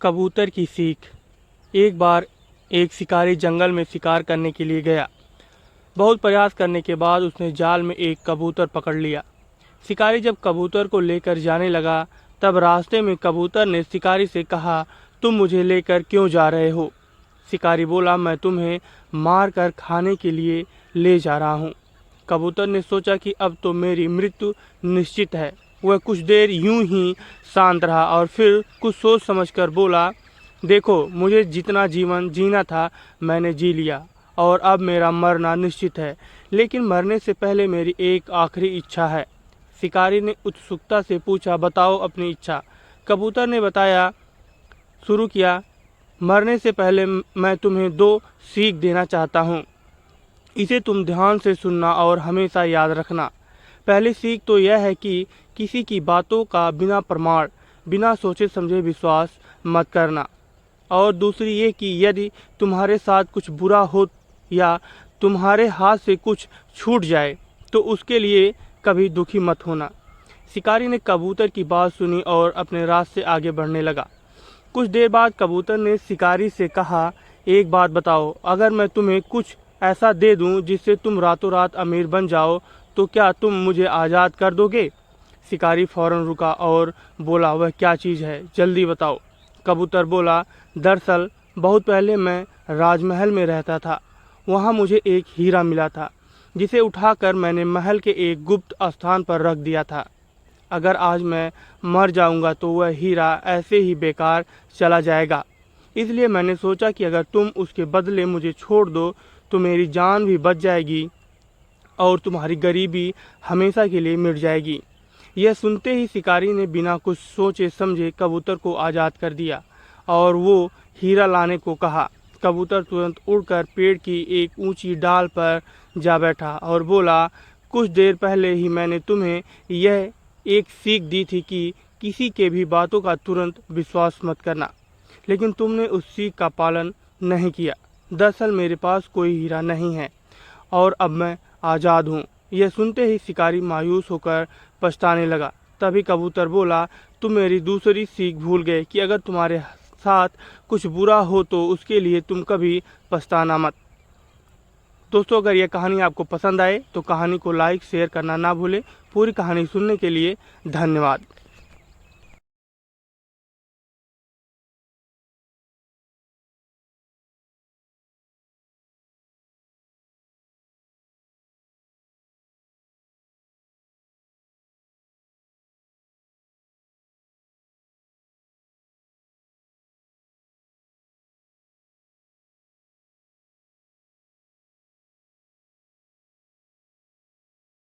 कबूतर की सीख। एक बार एक शिकारी जंगल में शिकार करने के लिए गया। बहुत प्रयास करने के बाद उसने जाल में एक कबूतर पकड़ लिया। शिकारी जब कबूतर को लेकर जाने लगा तब रास्ते में कबूतर ने शिकारी से कहा, तुम मुझे लेकर क्यों जा रहे हो? शिकारी बोला, मैं तुम्हें मार कर खाने के लिए ले जा रहा हूँ। कबूतर ने सोचा कि अब तो मेरी मृत्यु निश्चित है। वह कुछ देर यूं ही शांत रहा और फिर कुछ सोच समझकर बोला, देखो, मुझे जितना जीवन जीना था मैंने जी लिया और अब मेरा मरना निश्चित है, लेकिन मरने से पहले मेरी एक आखिरी इच्छा है। शिकारी ने उत्सुकता से पूछा, बताओ अपनी इच्छा। कबूतर ने बताया शुरू किया, मरने से पहले मैं तुम्हें 2 सीख देना चाहता हूँ। इसे तुम ध्यान से सुनना और हमेशा याद रखना। पहली सीख तो यह है कि किसी की बातों का बिना प्रमाण, बिना सोचे समझे विश्वास मत करना। और दूसरी ये कि यदि तुम्हारे साथ कुछ बुरा हो या तुम्हारे हाथ से कुछ छूट जाए तो उसके लिए कभी दुखी मत होना। शिकारी ने कबूतर की बात सुनी और अपने रास्ते से आगे बढ़ने लगा। कुछ देर बाद कबूतर ने शिकारी से कहा, एक बात बताओ, अगर मैं तुम्हें कुछ ऐसा दे दूं जिससे तुम रातों रात अमीर बन जाओ तो क्या तुम मुझे आज़ाद कर दोगे? शिकारी फौरन रुका और बोला, वह क्या चीज़ है, जल्दी बताओ। कबूतर बोला, दरअसल बहुत पहले मैं राजमहल में रहता था। वहाँ मुझे एक हीरा मिला था जिसे उठाकर मैंने महल के एक गुप्त स्थान पर रख दिया था। अगर आज मैं मर जाऊंगा तो वह हीरा ऐसे ही बेकार चला जाएगा। इसलिए मैंने सोचा कि अगर तुम उसके बदले मुझे छोड़ दो तो मेरी जान भी बच जाएगी और तुम्हारी गरीबी हमेशा के लिए मिट जाएगी। यह सुनते ही शिकारी ने बिना कुछ सोचे समझे कबूतर को आज़ाद कर दिया और वो हीरा लाने को कहा। कबूतर तुरंत उड़कर पेड़ की एक ऊंची डाल पर जा बैठा और बोला, कुछ देर पहले ही मैंने तुम्हें यह एक सीख दी थी कि किसी के भी बातों का तुरंत विश्वास मत करना, लेकिन तुमने उस सीख का पालन नहीं किया। दरअसल मेरे पास कोई हीरा नहीं है और अब मैं आज़ाद हूँ। यह सुनते ही शिकारी मायूस होकर पछताने लगा। तभी कबूतर बोला, तुम मेरी दूसरी सीख भूल गए कि अगर तुम्हारे साथ कुछ बुरा हो तो उसके लिए तुम कभी पछताना मत। दोस्तों, अगर यह कहानी आपको पसंद आए तो कहानी को लाइक शेयर करना ना भूलें। पूरी कहानी सुनने के लिए धन्यवाद।